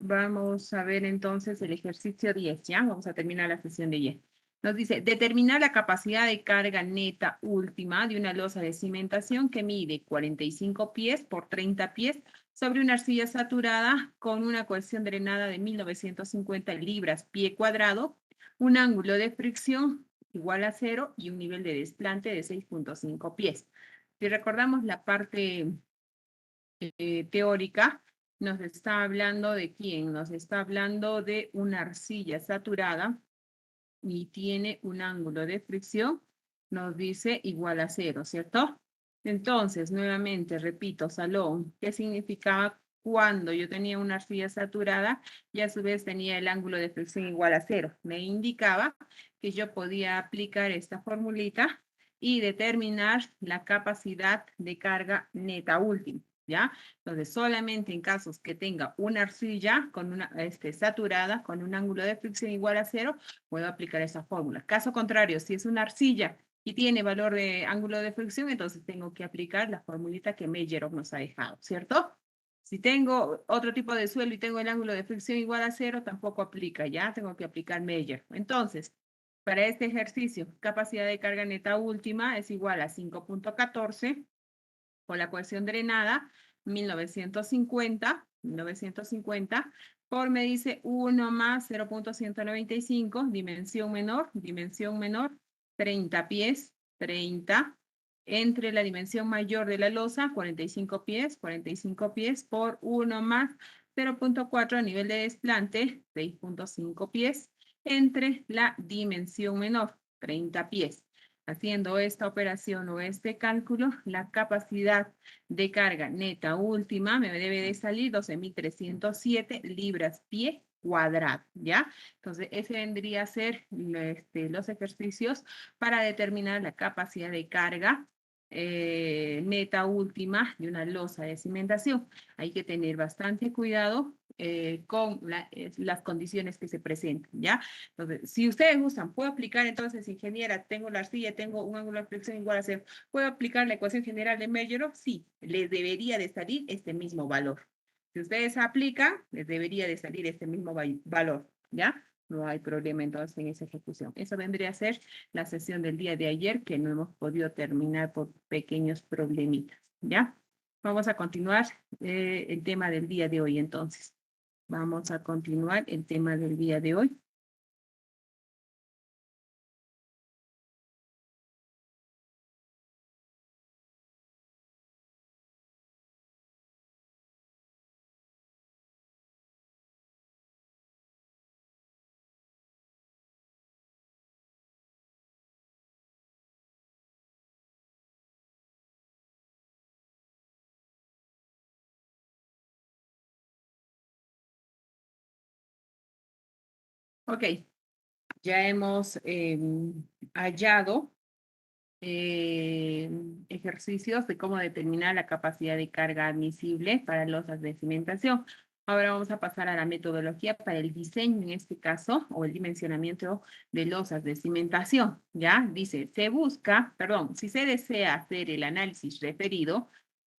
Vamos a ver entonces el ejercicio 10, ¿ya? Vamos a terminar la sesión de ayer. Nos dice, determinar la capacidad de carga neta última de una losa de cimentación que mide 45 pies por 30 pies sobre una arcilla saturada con una cohesión drenada de 1950 libras pie cuadrado, un ángulo de fricción igual a cero y un nivel de desplante de 6.5 pies. Si recordamos la parte teórica, nos está hablando de quién, nos está hablando de una arcilla saturada y tiene un ángulo de fricción, nos dice igual a cero, ¿cierto? Entonces, nuevamente, repito, salón, ¿qué significaba cuando yo tenía una arcilla saturada y a su vez tenía el ángulo de fricción igual a cero? Me indicaba que yo podía aplicar esta formulita y determinar la capacidad de carga neta última, ¿ya? Entonces, solamente en casos que tenga una arcilla con una, saturada con un ángulo de fricción igual a cero, puedo aplicar esa fórmula. Caso contrario, si es una arcilla y tiene valor de ángulo de fricción, entonces tengo que aplicar la formulita que Meyerow nos ha dejado, ¿cierto? Si tengo otro tipo de suelo y tengo el ángulo de fricción igual a cero, tampoco aplica, ¿ya? Tengo que aplicar Meyer. Entonces, para este ejercicio, capacidad de carga neta última es igual a 5.14 con la cohesión drenada 1950, por me dice 1 más 0.195, dimensión menor, 30 pies, 30, entre la dimensión mayor de la losa, 45 pies, por 1 más 0.4 a nivel de desplante, 6.5 pies, entre la dimensión menor, 30 pies. Haciendo esta operación o este cálculo, la capacidad de carga neta última me debe de salir 12.307 libras pie cuadrado, ¿ya? Entonces, ese vendría a ser los ejercicios para determinar la capacidad de carga neta última de una losa de cimentación. Hay que tener bastante cuidado con las condiciones que se presentan, ¿ya? Entonces, si ustedes gustan, puedo aplicar entonces, ingeniera, tengo la arcilla, tengo un ángulo de flexión igual a cero. ¿Puedo aplicar la ecuación general de Meyerow? Sí, les debería de salir este mismo valor. Si ustedes aplican, les debería de salir este mismo valor, ¿ya? No hay problema entonces en esa ejecución. Eso vendría a ser la sesión del día de ayer que no hemos podido terminar por pequeños problemitas, ¿ya? Vamos a continuar el tema del día de hoy entonces. Vamos a continuar el tema del día de hoy. Ok, ya hemos hallado ejercicios de cómo determinar la capacidad de carga admisible para losas de cimentación. Ahora vamos a pasar a la metodología para el diseño, en este caso, o el dimensionamiento de losas de cimentación. ¿Ya? Dice, si se desea hacer el análisis referido,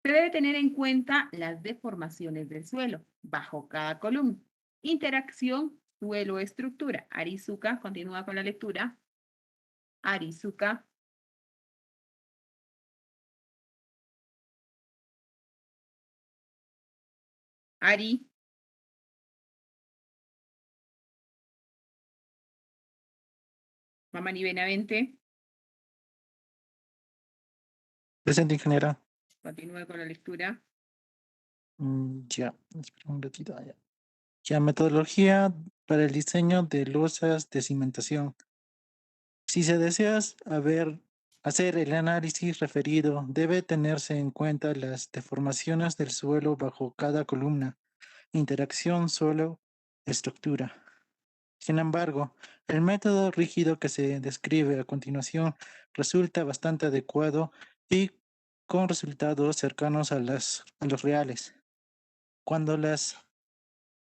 se debe tener en cuenta las deformaciones del suelo bajo cada columna. Interacción suelo-estructura. Arizuka, continúa con la lectura. Arizuka. Ari. Mamá ni Benavente. Presente, ingeniera. Continúa con la lectura. Ya, espera un ratito. Ya. Ya, metodología para el diseño de losas de cimentación. Si se desea hacer el análisis referido, debe tenerse en cuenta las deformaciones del suelo bajo cada columna, interacción suelo-estructura. Sin embargo, el método rígido que se describe a continuación resulta bastante adecuado y con resultados cercanos a los reales. Cuando las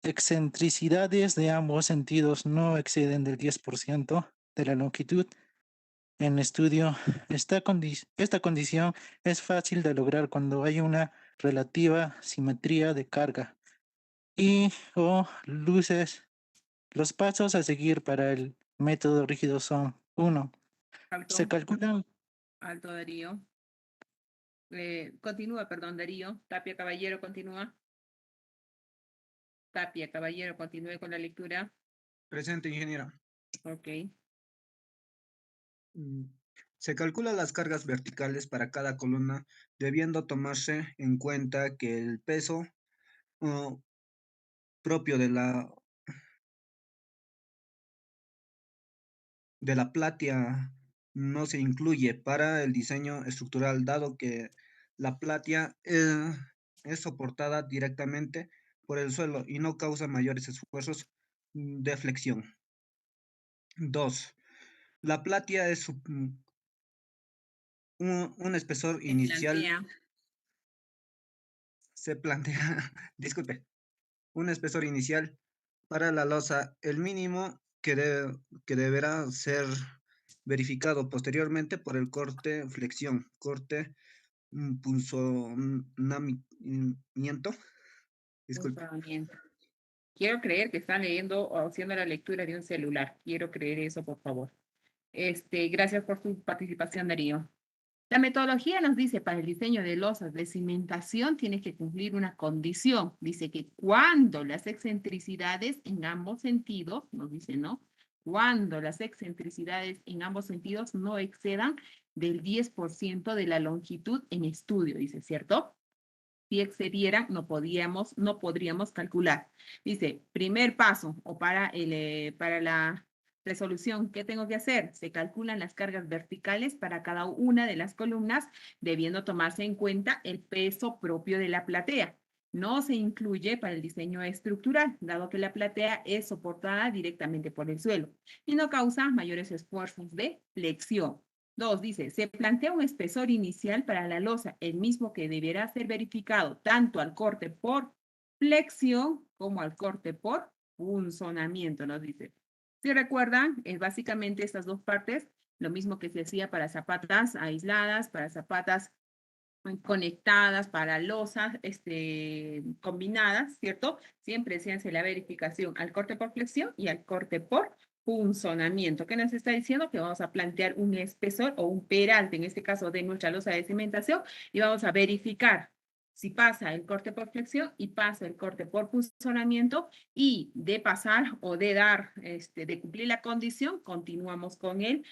excentricidades de ambos sentidos no exceden del 10% de la longitud en estudio, esta condición es fácil de lograr cuando hay una relativa simetría de carga y o luces. Los pasos a seguir para el método rígido son: 1. Se Alto, calculan, alto Darío. Continúa, perdón, Darío. Tapia Caballero, continúa. Tapia Caballero, continúe con la lectura. Presente, ingeniera. Ok. Mm, Se calculan las cargas verticales para cada columna, debiendo tomarse en cuenta que el peso uh, propio de la platea no se incluye para el diseño estructural, dado que la platea es soportada directamente por el suelo y no causa mayores esfuerzos de flexión. 2. La platea es un espesor Se inicial, plantea. se plantea, disculpe, un espesor inicial para la losa, el mínimo que deberá ser verificado posteriormente por el corte flexión, corte punzonamiento, disculpe. Funcionamiento. Quiero creer que están leyendo o haciendo la lectura de un celular. Quiero creer eso, por favor. Gracias por tu participación, Darío. La metodología nos dice, para el diseño de losas de cimentación tienes que cumplir una condición. Dice que cuando las excentricidades en ambos sentidos, nos dice, ¿no? Cuando las excentricidades en ambos sentidos no excedan del 10% de la longitud en estudio, dice, ¿cierto? Si excedieran, no podríamos calcular. Dice, primer paso, o para la resolución, ¿qué tengo que hacer? Se calculan las cargas verticales para cada una de las columnas, debiendo tomarse en cuenta el peso propio de la platea. No se incluye para el diseño estructural, dado que la platea es soportada directamente por el suelo y no causa mayores esfuerzos de flexión. 2, dice, se plantea un espesor inicial para la losa, el mismo que deberá ser verificado tanto al corte por flexión como al corte por punzonamiento, nos dice. Si recuerdan, es básicamente estas dos partes, lo mismo que se hacía para zapatas aisladas, para zapatas conectadas, para losas combinadas, ¿cierto? Siempre se hace la verificación al corte por flexión y al corte por punzonamiento. ¿Qué nos está diciendo? Que vamos a plantear un espesor o un peralte, en este caso de nuestra losa de cimentación, y vamos a verificar si pasa el corte por flexión y pasa el corte por punzonamiento, y de pasar o de dar, de cumplir la condición, continuamos con el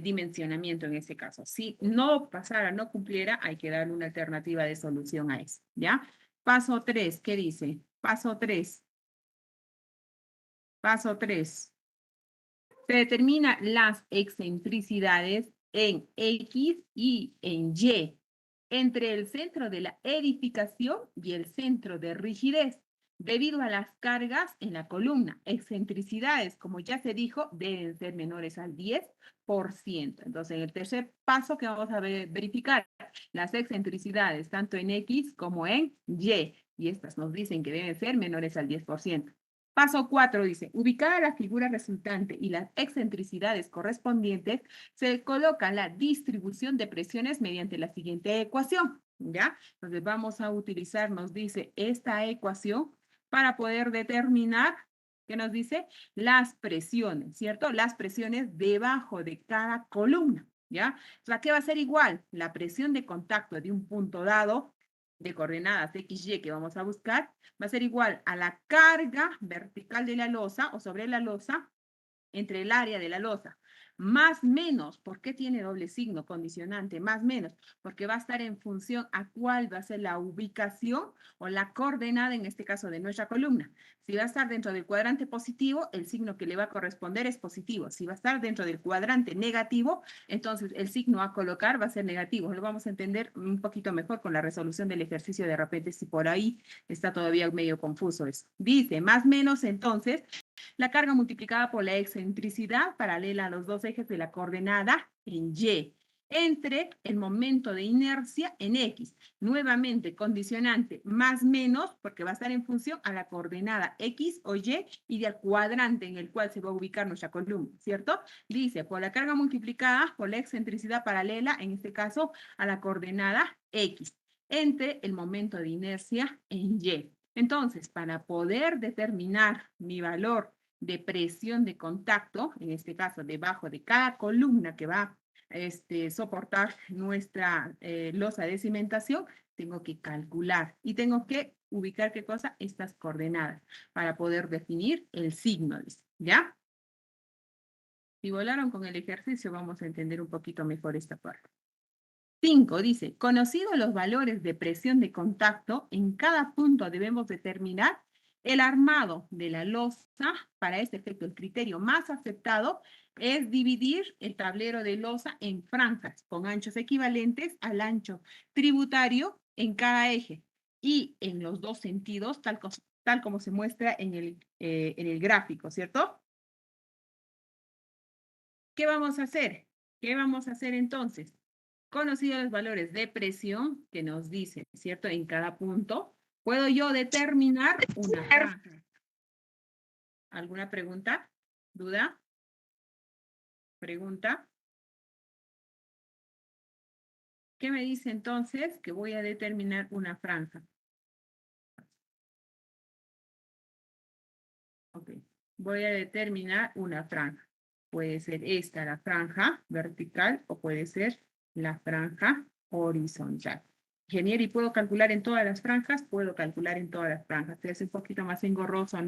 dimensionamiento en ese caso. Si no pasara, no cumpliera, hay que darle una alternativa de solución a eso, ¿ya? Paso 3, ¿qué dice? Paso 3. Paso 3. Se determina las excentricidades en X y en Y entre el centro de la edificación y el centro de rigidez, debido a las cargas en la columna. Excentricidades, como ya se dijo, deben ser menores al 10%. Entonces, en el tercer paso que vamos a verificar, las excentricidades tanto en X como en Y, y estas nos dicen que deben ser menores al 10%. Paso 4 dice, ubicada la figura resultante y las excentricidades correspondientes, se coloca la distribución de presiones mediante la siguiente ecuación, ¿ya? Entonces vamos a utilizar, nos dice, esta ecuación para poder determinar, ¿qué nos dice? Las presiones, ¿cierto? Las presiones debajo de cada columna, ¿ya? O sea, ¿qué va a ser igual? La presión de contacto de un punto dado de coordenadas X, Y que vamos a buscar, va a ser igual a la carga vertical de la losa o sobre la losa entre el área de la losa, más menos. ¿Por qué tiene doble signo condicionante? Más menos, porque va a estar en función a cuál va a ser la ubicación o la coordenada, en este caso de nuestra columna. Si va a estar dentro del cuadrante positivo, el signo que le va a corresponder es positivo. Si va a estar dentro del cuadrante negativo, entonces el signo a colocar va a ser negativo. Lo vamos a entender un poquito mejor con la resolución del ejercicio de repente, si por ahí está todavía medio confuso eso. Dice, más menos, entonces, la carga multiplicada por la excentricidad paralela a los dos ejes de la coordenada en Y, entre el momento de inercia en X. Nuevamente, condicionante más menos, porque va a estar en función a la coordenada X o y del cuadrante en el cual se va a ubicar nuestra columna, ¿cierto? Dice, por la carga multiplicada por la excentricidad paralela, en este caso, a la coordenada X, entre el momento de inercia en Y. Entonces, para poder determinar mi valor de presión de contacto, en este caso debajo de cada columna que va a soportar nuestra losa de cimentación, tengo que calcular y tengo que ubicar qué cosa, estas coordenadas para poder definir el signo, ¿ya? Si volaron con el ejercicio, vamos a entender un poquito mejor esta parte. 5 dice, conocidos los valores de presión de contacto, en cada punto debemos determinar el armado de la losa. Para este efecto, el criterio más aceptado es dividir el tablero de losa en franjas con anchos equivalentes al ancho tributario en cada eje y en los dos sentidos, tal como se muestra en el gráfico, ¿cierto? ¿Qué vamos a hacer? ¿Qué vamos a hacer entonces? Conocidos los valores de presión que nos dicen, ¿cierto? En cada punto, puedo yo determinar una franja. ¿Alguna pregunta? ¿Duda? ¿Pregunta? ¿Qué me dice entonces? Que voy a determinar una franja. Ok. Voy a determinar una franja. Puede ser esta la franja vertical o puede ser la franja horizontal. Ingeniero, ¿y puedo calcular en todas las franjas? Puedo calcular en todas las franjas. Es un poquito más engorroso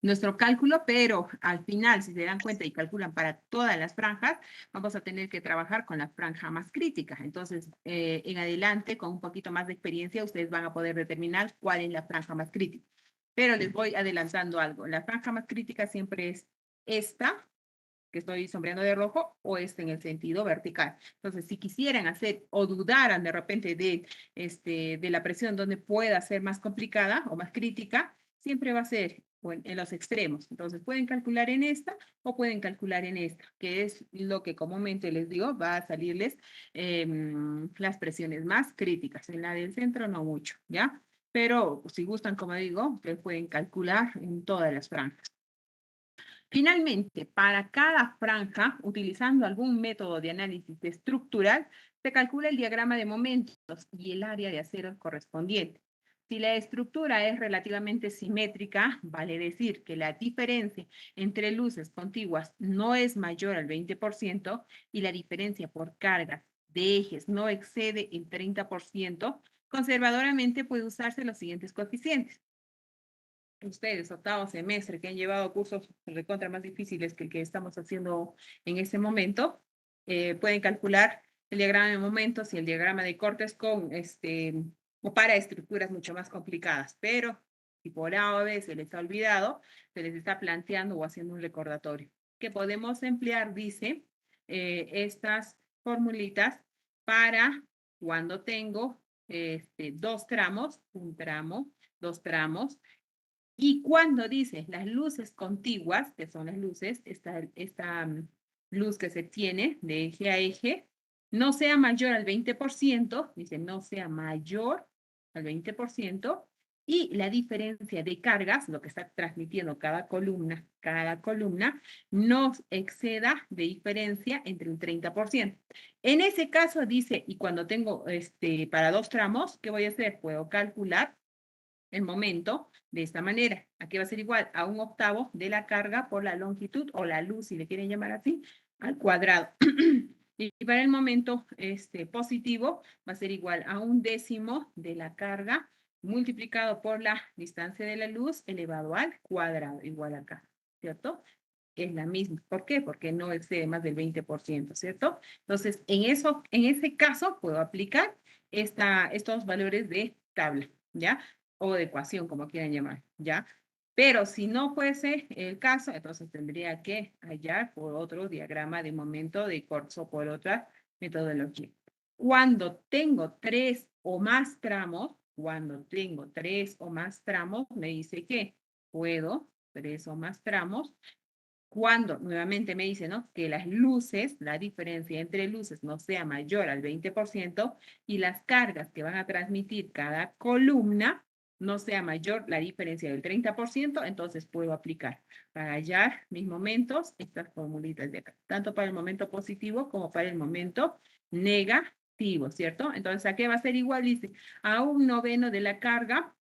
nuestro cálculo, pero al final, si se dan cuenta y calculan para todas las franjas, vamos a tener que trabajar con la franja más crítica. Entonces, en adelante, con un poquito más de experiencia, ustedes van a poder determinar cuál es la franja más crítica. Pero les voy adelantando algo. La franja más crítica siempre es esta, que estoy sombreando de rojo, o esta en el sentido vertical. Entonces, si quisieran hacer o dudaran de repente de la presión donde pueda ser más complicada o más crítica, siempre va a ser en los extremos. Entonces, pueden calcular en esta o pueden calcular en esta, que es lo que comúnmente les digo, va a salirles las presiones más críticas. En la del centro no mucho, ¿ya? Pero si gustan, como digo, ustedes pueden calcular en todas las franjas. Finalmente, para cada franja, utilizando algún método de análisis estructural, se calcula el diagrama de momentos y el área de acero correspondiente. Si la estructura es relativamente simétrica, vale decir que la diferencia entre luces contiguas no es mayor al 20% y la diferencia por carga de ejes no excede el 30%, conservadoramente puede usarse los siguientes coeficientes. Ustedes, octavo semestre, que han llevado cursos recontra más difíciles que el que estamos haciendo en este momento, pueden calcular el diagrama de momentos y el diagrama de cortes con o para estructuras mucho más complicadas, pero si por A o B se les ha olvidado, se les está planteando o haciendo un recordatorio. Que podemos emplear, dice, estas formulitas para cuando tengo dos tramos, un tramo, dos tramos. Y cuando dice las luces contiguas, que son las luces, esta luz que se tiene de eje a eje, no sea mayor al 20%, dice no sea mayor al 20%, y la diferencia de cargas, lo que está transmitiendo cada columna, no exceda de diferencia entre un 30%. En ese caso dice, y cuando tengo para dos tramos, ¿qué voy a hacer? Puedo calcular el momento de esta manera. Aquí va a ser igual a 1/8 de la carga por la longitud o la luz, si le quieren llamar así, al cuadrado. Y para el momento positivo va a ser igual a 1/10 de la carga multiplicado por la distancia de la luz elevado al cuadrado, igual acá, ¿cierto? Es la misma. ¿Por qué? Porque no excede más del 20%, ¿cierto? Entonces, en ese caso, puedo aplicar estos valores de tabla, ¿ya? O de ecuación, como quieran llamar, ¿ya? Pero si no fuese el caso, entonces tendría que hallar por otro diagrama de momento de corso por otra metodología. Cuando tengo 3 o más tramos, me dice que puedo 3 o más tramos. Cuando nuevamente me dice, ¿no? Que las luces, la diferencia entre luces no sea mayor al 20% y las cargas que van a transmitir cada columna no sea mayor la diferencia del 30%, entonces puedo aplicar para hallar mis momentos estas formulitas de acá, tanto para el momento positivo como para el momento negativo, ¿cierto? Entonces, ¿a qué va a ser igual? Dice, a 1/9 de la carga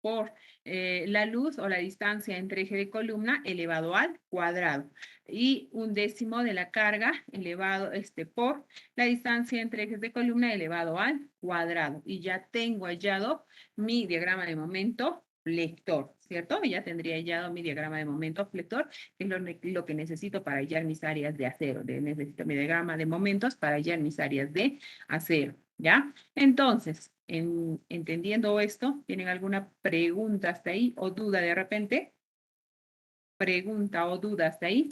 por la luz o la distancia entre eje de columna elevado al cuadrado. Y 1/10 de la carga elevado por la distancia entre ejes de columna elevado al cuadrado. Y ya tengo hallado mi diagrama de momento flector, ¿cierto? Ya tendría hallado mi diagrama de momento flector, que es lo que necesito para hallar mis áreas de acero. Necesito mi diagrama de momentos para hallar mis áreas de acero, ¿ya? Entonces, entendiendo esto, ¿tienen alguna pregunta hasta ahí o duda de repente? ¿Pregunta o duda hasta ahí?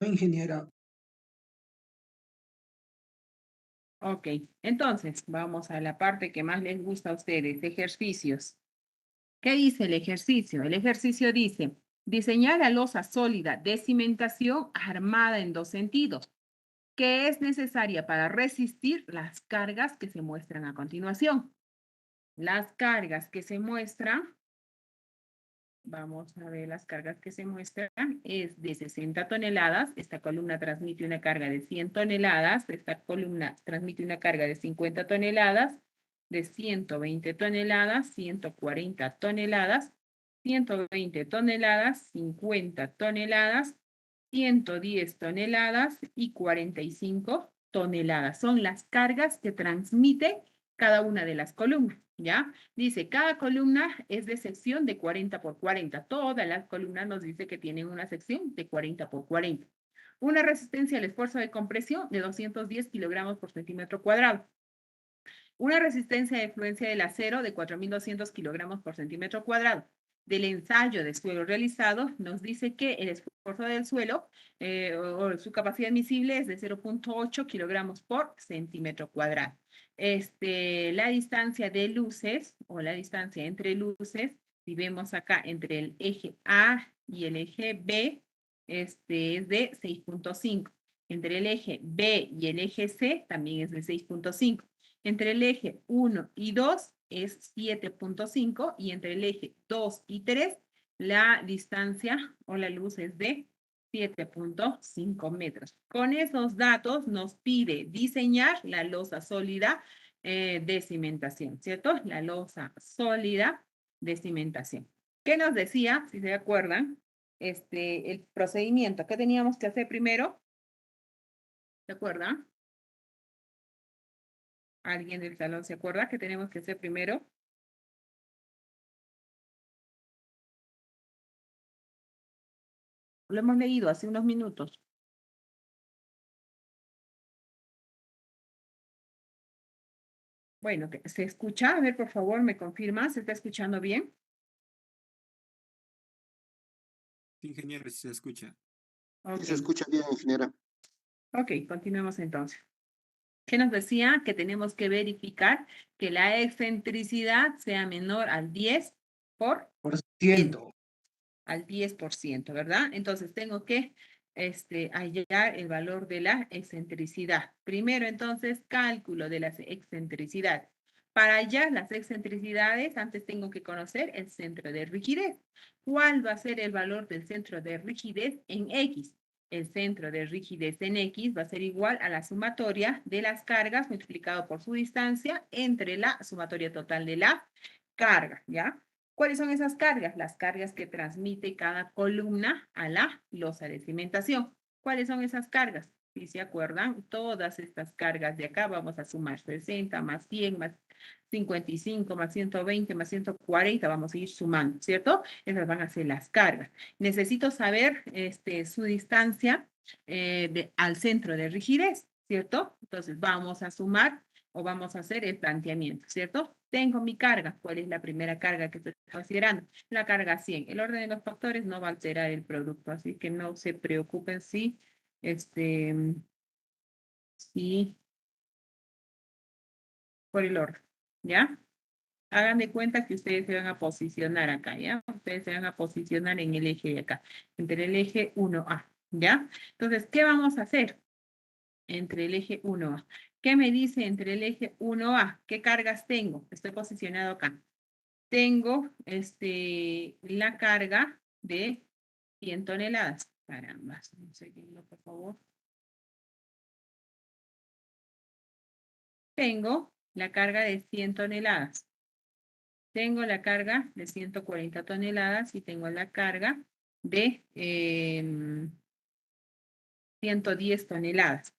Ingeniera. Ok, entonces vamos a la parte que más les gusta a ustedes, ejercicios. ¿Qué dice el ejercicio? El ejercicio dice, diseñar la losa sólida de cimentación armada en 2 sentidos, que es necesaria para resistir las cargas que se muestran a continuación. Las cargas que se muestran, vamos a ver las cargas que se muestran, es de 60 toneladas. Esta columna transmite una carga de 100 toneladas. Esta columna transmite una carga de 50 toneladas, de 120 toneladas, 140 toneladas, 120 toneladas, 50 toneladas, 110 toneladas y 45 toneladas. Son las cargas que transmite cada una de las columnas, ¿ya? Dice, cada columna es de sección de 40 por 40. Todas las columnas nos dice que tienen una sección de 40 por 40. Una resistencia al esfuerzo de compresión de 210 kilogramos por centímetro cuadrado. Una resistencia de fluencia del acero de 4.200 kilogramos por centímetro cuadrado. Del ensayo de suelo realizado, nos dice que el esfuerzo del suelo o su capacidad admisible es de 0.8 kilogramos por centímetro cuadrado. La distancia de luces o la distancia entre luces, si vemos acá entre el eje A y el eje B, es de 6.5. Entre el eje B y el eje C también es de 6.5. Entre el eje 1 y 2 es 7.5 y entre el eje 2 y 3 la distancia o la luz es de 7.5 metros. Con esos datos nos pide diseñar la losa sólida de cimentación, ¿cierto? La losa sólida de cimentación. ¿Qué nos decía, si se acuerdan? El procedimiento. ¿Qué teníamos que hacer primero? ¿Se acuerdan? ¿Alguien del salón se acuerda qué tenemos que hacer primero? Lo hemos leído hace unos minutos. Bueno, ¿se escucha? A ver, por favor, ¿me confirma? ¿Se está escuchando bien? Ingeniero, si se escucha. Ok, Sí, se escucha bien, ingeniera. ok, continuemos entonces. ¿Qué nos decía? Que tenemos que verificar que la excentricidad sea menor al 10 por Ciento. al 10%, ¿verdad? Entonces tengo que hallar el valor de la excentricidad. Primero, entonces, cálculo de las excentricidades. Para hallar las excentricidades, antes tengo que conocer el centro de rigidez. ¿Cuál va a ser el valor del centro de rigidez en X? El centro de rigidez en X va a ser igual a la sumatoria de las cargas multiplicado por su distancia entre la sumatoria total de la carga, ¿ya? ¿Cuáles son esas cargas? Las cargas que transmite cada columna a la losa de cimentación. ¿Cuáles son esas cargas? Si se acuerdan, todas estas cargas de acá vamos a sumar 60 más 100 más 55 más 120 más 140, vamos a ir sumando, ¿cierto? Esas van a ser las cargas. Necesito saber su distancia al centro de rigidez, ¿cierto? Entonces vamos a sumar o vamos a hacer el planteamiento, ¿cierto? Tengo mi carga. ¿Cuál es la primera carga que estoy considerando? La carga 100. El orden de los factores no va a alterar el producto, así que no se preocupen si, si por el orden, ¿ya? Hagan de cuenta que ustedes se van a posicionar acá, ¿ya? Ustedes se van a posicionar en el eje de acá, entre el eje 1A, ¿ya? Entonces, ¿qué vamos a hacer entre el eje 1A? ¿Qué me dice entre el eje 1A? ¿Qué cargas tengo? Estoy posicionado acá. Tengo la carga de 100 toneladas. Caramba, un segundo, por favor. Tengo la carga de 100 toneladas. Tengo la carga de 140 toneladas y tengo la carga de 110 toneladas.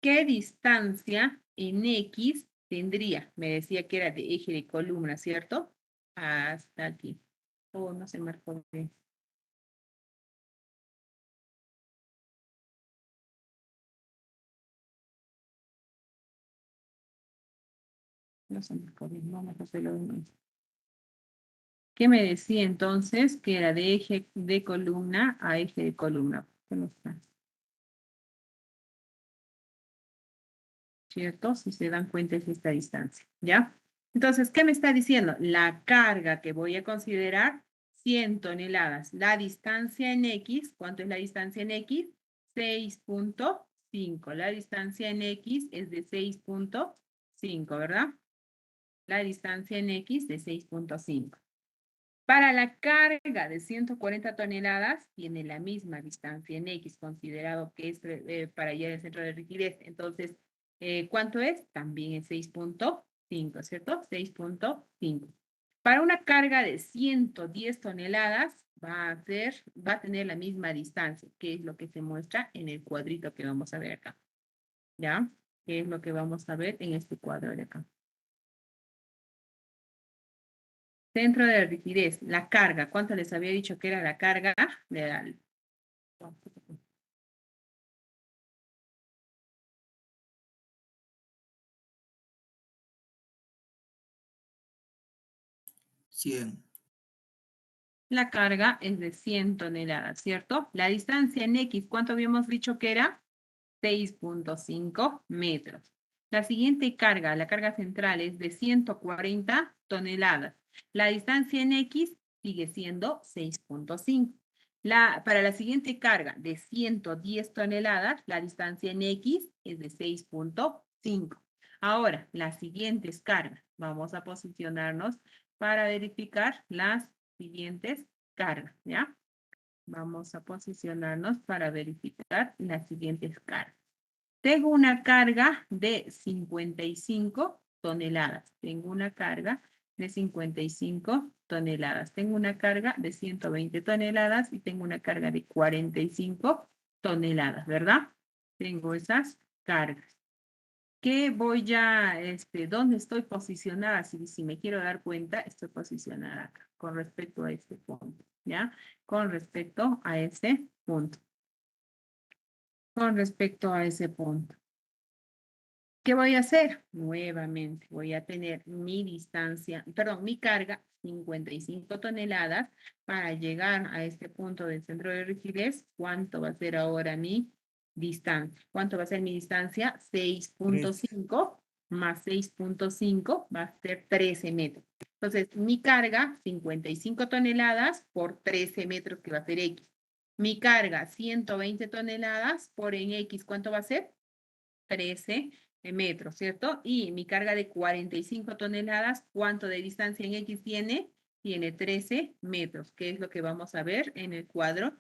¿Qué distancia en X tendría? Me decía que era de eje de columna, ¿cierto? Hasta aquí. Oh, no se marcó bien. No se marcó bien, no me pasé lo mismo. ¿Qué me decía entonces? Que era de eje de columna a eje de columna. ¿Cómo está? ¿Cierto? Si se dan cuenta es esta distancia, ¿ya? Entonces, ¿qué me está diciendo? La carga que voy a considerar, 100 toneladas. La distancia en X, ¿cuánto es la distancia en X? 6.5. La distancia en X es de 6.5, ¿verdad? La distancia en X de 6.5. Para la carga de 140 toneladas, tiene la misma distancia en X, considerado que es para llegar al centro de rigidez. Entonces, ¿cuánto es? También es 6.5, ¿cierto? 6.5. Para una carga de 110 toneladas, va a tener la misma distancia, que es lo que se muestra en el cuadrito que vamos a ver acá. ¿Ya? Que es lo que vamos a ver en este cuadro de acá. Centro de rigidez, la carga. ¿Cuánto les había dicho que era la carga? De la... 100. La carga es de 100 toneladas, ¿cierto? La distancia en X, ¿cuánto habíamos dicho que era? 6.5 metros. La siguiente carga, la carga central, es de 140 toneladas. La distancia en X sigue siendo 6.5. Para la siguiente carga de 110 toneladas, la distancia en X es de 6.5. Ahora, las siguientes cargas. Vamos a posicionarnos para verificar las siguientes cargas, ¿ya? Vamos a posicionarnos para verificar las siguientes cargas. Tengo una carga de 55 toneladas. Tengo una carga de 55 toneladas. Tengo una carga de 120 toneladas y tengo una carga de 45 toneladas, ¿verdad? Tengo esas cargas. ¿Qué voy ya, dónde estoy posicionada? Si me quiero dar cuenta, estoy posicionada acá, con respecto a este punto, ¿ya? Con respecto a ese punto. Con respecto a ese punto. ¿Qué voy a hacer? Nuevamente voy a tener mi distancia, perdón, mi carga, 55 toneladas, para llegar a este punto del centro de rigidez. ¿Cuánto va a ser ahora mi distancia? ¿Cuánto va a ser mi distancia? 6.5 más 6.5 va a ser 13 metros. Entonces, mi carga, 55 toneladas por 13 metros, que va a ser X. Mi carga, 120 toneladas por en X, ¿cuánto va a ser? 13 metros, ¿cierto? Y mi carga de 45 toneladas, ¿cuánto de distancia en X tiene? Tiene 13 metros, que es lo que vamos a ver en el cuadro,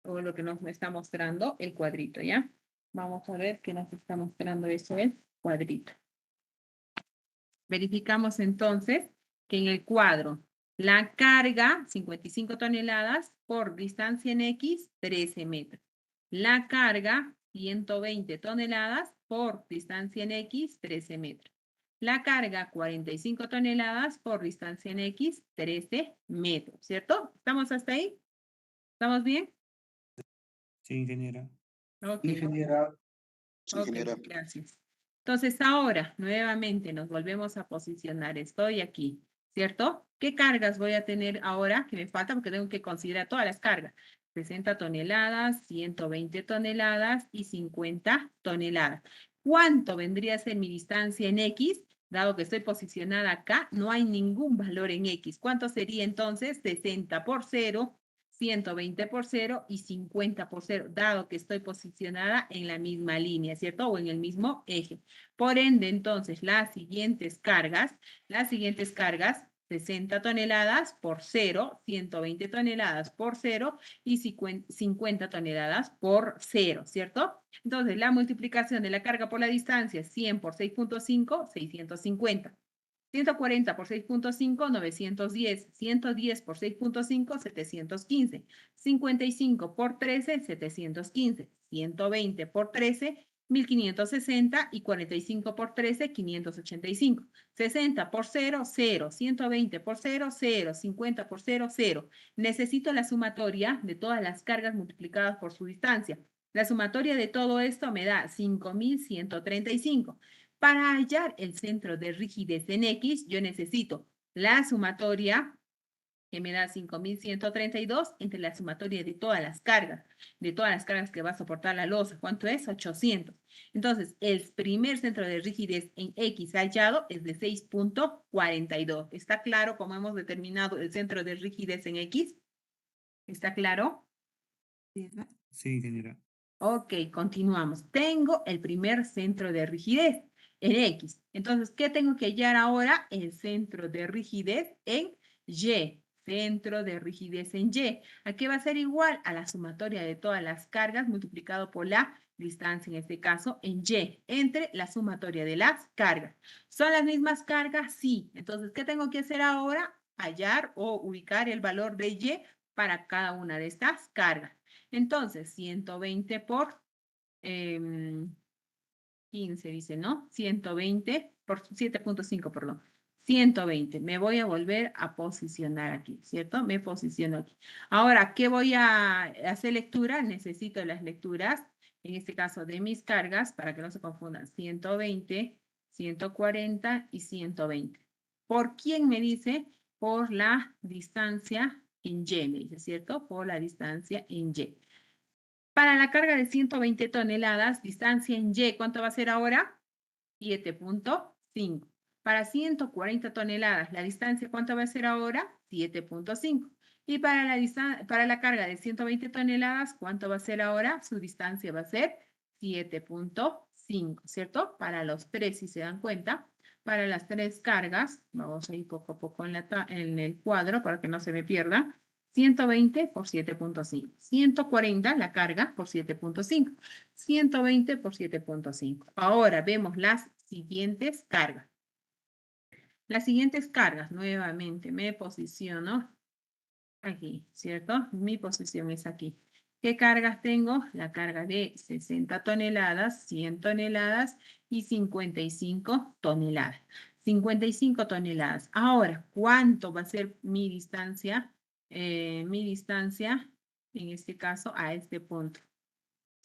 o lo que nos está mostrando el cuadrito, ¿ya? Vamos a ver qué nos está mostrando eso el cuadrito. Verificamos entonces que en el cuadro la carga, 55 toneladas, por distancia en X, 13 metros. La carga, 120 toneladas, por distancia en X, 13 metros. La carga, 45 toneladas, por distancia en X, 13 metros, ¿cierto? ¿Estamos hasta ahí? ¿Estamos bien? Sí, ingeniera. Ok. Ingeniera. Sí, Ok, ingeniera. gracias. Entonces ahora, nuevamente nos volvemos a posicionar. Estoy aquí, ¿cierto? ¿Qué cargas voy a tener ahora? Que me falta porque tengo que considerar todas las cargas. 60 toneladas, 120 toneladas y 50 toneladas. ¿Cuánto vendría a ser mi distancia en X? Dado que estoy posicionada acá, no hay ningún valor en X. ¿Cuánto sería entonces? 60 por 0, 120 por 0 y 50 por 0, dado que estoy posicionada en la misma línea, ¿cierto? O en el mismo eje. Por ende, entonces, las siguientes cargas 60 toneladas por 0, 120 toneladas por 0 y 50 toneladas por 0, ¿cierto? Entonces, la multiplicación de la carga por la distancia, 100 por 6.5, 650. 140 por 6.5, 910. 110 por 6.5, 715. 55 por 13, 715. 120 por 13, 1560 y 45 por 13, 585. 60 por 0, 0. 120 por 0, 0. 50 por 0, 0. Necesito la sumatoria de todas las cargas multiplicadas por su distancia. La sumatoria de todo esto me da 5135. Para hallar el centro de rigidez en X, yo necesito la sumatoria, que me da 5132, entre la sumatoria de todas las cargas que va a soportar la losa. ¿Cuánto es? 800. Entonces, el primer centro de rigidez en X hallado es de 6.42. ¿Está claro cómo hemos determinado el centro de rigidez en X? ¿Está claro? Sí, ingeniera. Ok, continuamos. Tengo el primer centro de rigidez en X. Entonces, ¿qué tengo que hallar ahora? El centro de rigidez en Y. Centro de rigidez en Y. ¿A qué va a ser igual? A la sumatoria de todas las cargas multiplicado por la distancia, en este caso, en Y, entre la sumatoria de las cargas. ¿Son las mismas cargas? Sí. Entonces, ¿qué tengo que hacer ahora? Hallar o ubicar el valor de Y para cada una de estas cargas. Entonces, 120 por 15, dice, ¿no? 120 por 7.5, perdón. 120. Me voy a volver a posicionar aquí, ¿cierto? Me posiciono aquí. Ahora, ¿qué voy a hacer lectura? Necesito las lecturas, en este caso de mis cargas, para que no se confundan. 120, 140 y 120. ¿Por quién me dice? Por la distancia en Y, me dice, ¿cierto? Por la distancia en Y. Para la carga de 120 toneladas, distancia en Y, ¿cuánto va a ser ahora? 7.5. Para 140 toneladas, la distancia, ¿cuánto va a ser ahora? 7.5. Y para la carga de 120 toneladas, ¿cuánto va a ser ahora? Su distancia va a ser 7.5, ¿cierto? Para los tres, si se dan cuenta, para las tres cargas, vamos a ir poco a poco en el cuadro para que no se me pierda. 120 por 7.5. 140 la carga por 7.5. 120 por 7.5. Ahora vemos las siguientes cargas. Las siguientes cargas, nuevamente me posiciono aquí, ¿cierto? Mi posición es aquí. ¿Qué cargas tengo? La carga de 60 toneladas, 100 toneladas y 55 toneladas. 55 toneladas. Ahora, ¿cuánto va a ser mi distancia? Mi distancia, en este caso, a este punto.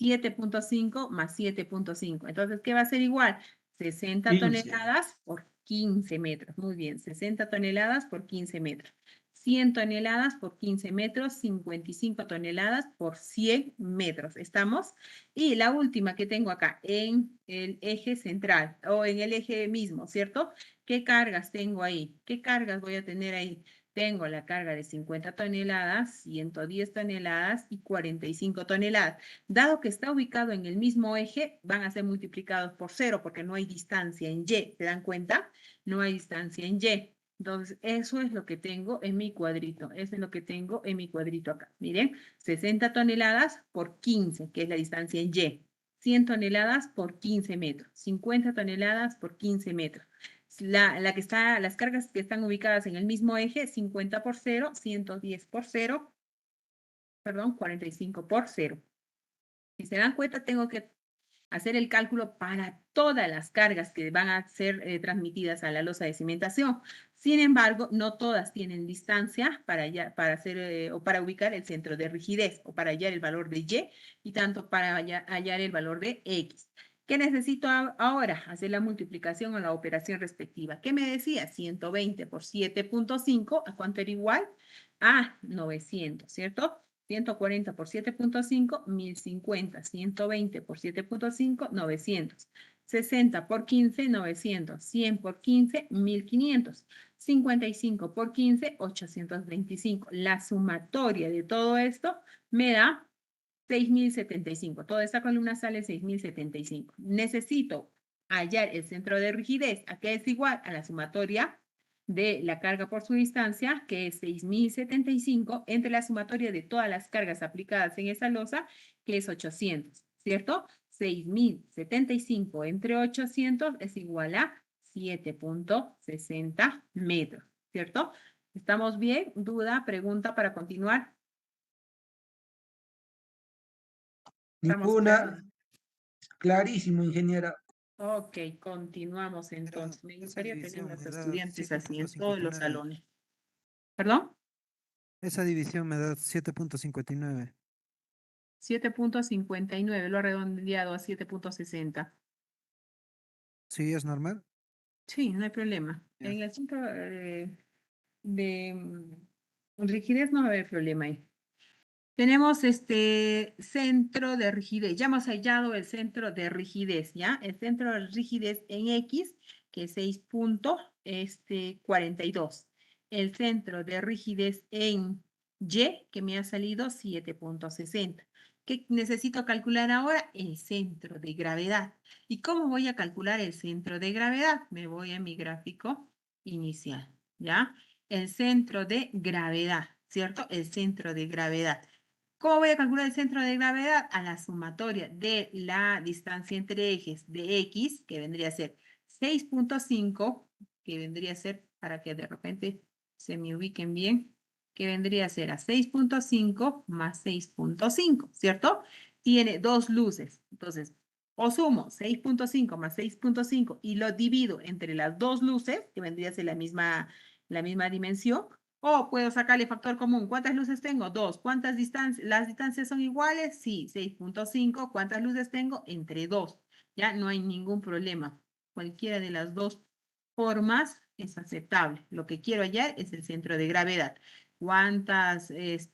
7.5 más 7.5. Entonces, ¿qué va a ser igual? 60 15. toneladas por 15 metros. Muy bien, 60 toneladas por 15 metros. 100 toneladas por 15 metros, 55 toneladas por 100 metros. ¿Estamos? Y la última que tengo acá, en el eje central o en el eje mismo, ¿cierto? ¿Qué cargas tengo ahí? ¿Qué cargas voy a tener ahí? Tengo la carga de 50 toneladas, 110 toneladas y 45 toneladas. Dado que está ubicado en el mismo eje, van a ser multiplicados por 0 porque no hay distancia en Y. ¿Se dan cuenta? No hay distancia en Y. Entonces, eso es lo que tengo en mi cuadrito. Eso es lo que tengo en mi cuadrito acá. Miren, 60 toneladas por 15, que es la distancia en Y. 100 toneladas por 15 metros. 50 toneladas por 15 metros. Las cargas que están ubicadas en el mismo eje, 50 por 0, 110 por 0, perdón, 45 por 0. Si se dan cuenta, tengo que hacer el cálculo para todas las cargas que van a ser transmitidas a la losa de cimentación. Sin embargo, no todas tienen distancia o para ubicar el centro de rigidez o para hallar el valor de Y y tanto para hallar el valor de X. ¿Qué necesito ahora? Hacer la multiplicación o la operación respectiva. ¿Qué me decía? 120 por 7.5, ¿a cuánto era igual? A 900, ¿cierto? 140 por 7.5, 1050. 120 por 7.5, 900. 60 por 15, 900. 100 por 15, 1500. 55 por 15, 825. La sumatoria de todo esto me da 6075. Toda esta columna sale 6075. Necesito hallar el centro de rigidez. ¿A qué es igual? A la sumatoria de la carga por su distancia, que es 6.075, entre la sumatoria de todas las cargas aplicadas en esa losa, que es 800, ¿cierto? 6.075 entre 800 es igual a 7.60 metros, ¿cierto? ¿Estamos bien? ¿Duda? ¿Pregunta para continuar? ¿Estamos claros? Ninguna. Clarísimo, ingeniera. Ok, continuamos entonces. Me esa gustaría tener división los me da estudiantes así en todos los 7.59. salones. ¿Perdón? Esa división me da 7.59. 7.59, lo he redondeado a 7.60. ¿Sí es normal? Sí, no hay problema. Ya. En el centro de rigidez no va a haber problema ahí. Tenemos este centro de rigidez. Ya hemos hallado el centro de rigidez, ¿ya? El centro de rigidez en X, que es 6.42. El centro de rigidez en Y, que me ha salido 7.60. ¿Qué necesito calcular ahora? El centro de gravedad. ¿Y cómo voy a calcular el centro de gravedad? Me voy a mi gráfico inicial, ¿ya? El centro de gravedad, ¿cierto? El centro de gravedad. ¿Cómo voy a calcular el centro de gravedad? A la sumatoria de la distancia entre ejes de X, que vendría a ser 6.5, que vendría a ser, para que de repente se me ubiquen bien, que vendría a ser a 6.5 más 6.5, ¿cierto? Tiene dos luces. Entonces, o sumo 6.5 más 6.5 y lo divido entre las dos luces, que vendría a ser la misma dimensión, o puedo sacarle factor común. ¿Cuántas luces tengo? 2. ¿Cuántas distancias? ¿Las distancias son iguales? Sí, 6.5. ¿Cuántas luces tengo? Entre 2. Ya no hay ningún problema. Cualquiera de las dos formas es aceptable. Lo que quiero hallar es el centro de gravedad. ¿Cuántas luces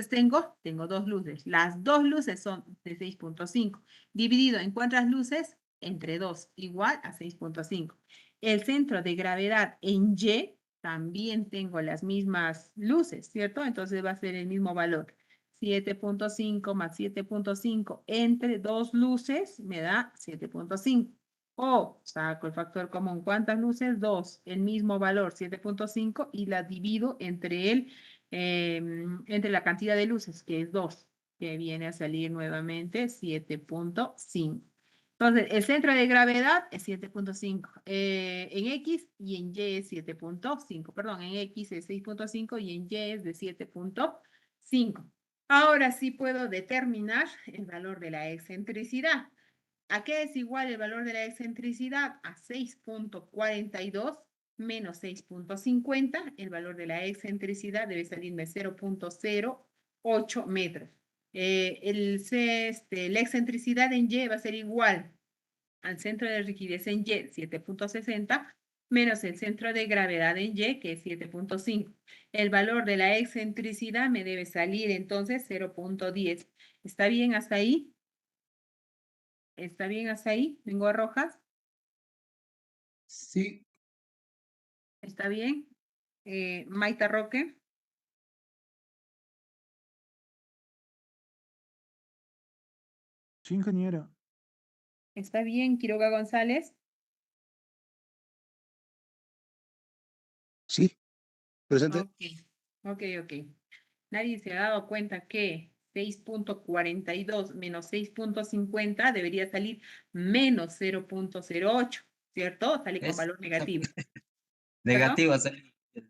tengo? Tengo 2 luces. Las dos luces son de 6.5. Dividido en cuántas luces? Entre 2, igual a 6.5. El centro de gravedad en Y también tengo las mismas luces, ¿cierto? Entonces va a ser el mismo valor. 7.5 más 7.5 entre dos luces me da 7.5. O saco el factor común. ¿Cuántas luces? 2. El mismo valor, 7.5, y la divido entre entre la cantidad de luces, que es 2, que viene a salir nuevamente 7.5. Entonces, el centro de gravedad es 7.5 en X y en Y es 7.5. Perdón, en X es 6.5 y en Y es de 7.5. Ahora sí puedo determinar el valor de la excentricidad. ¿A qué es igual el valor de la excentricidad? A 6.42 menos 6.50. El valor de la excentricidad debe salirme 0.08 metros. La excentricidad en Y va a ser igual al centro de rigidez en Y, 7.60, menos el centro de gravedad en Y, que es 7.5. El valor de la excentricidad me debe salir entonces 0.10. ¿Está bien hasta ahí? ¿Está bien hasta ahí? ¿Vengo a Rojas? Sí. ¿Está bien? Maita Roque. Sí, ingeniera. ¿Está bien? Quiroga González. Sí, presente. Ok. Nadie se ha dado cuenta que 6.42 menos 6.50 debería salir menos 0.08, ¿cierto? Sale con valor negativo. Negativo,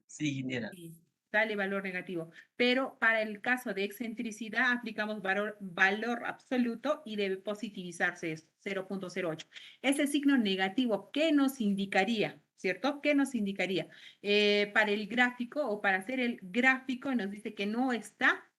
sí, ingeniera. Sí, sale valor negativo. Pero para el caso de excentricidad aplicamos valor absoluto y debe positivizarse esto, 0.08. Ese signo negativo, ¿qué nos indicaría? ¿Cierto? ¿Qué nos indicaría? Para el gráfico o para hacer el gráfico nos dice que no está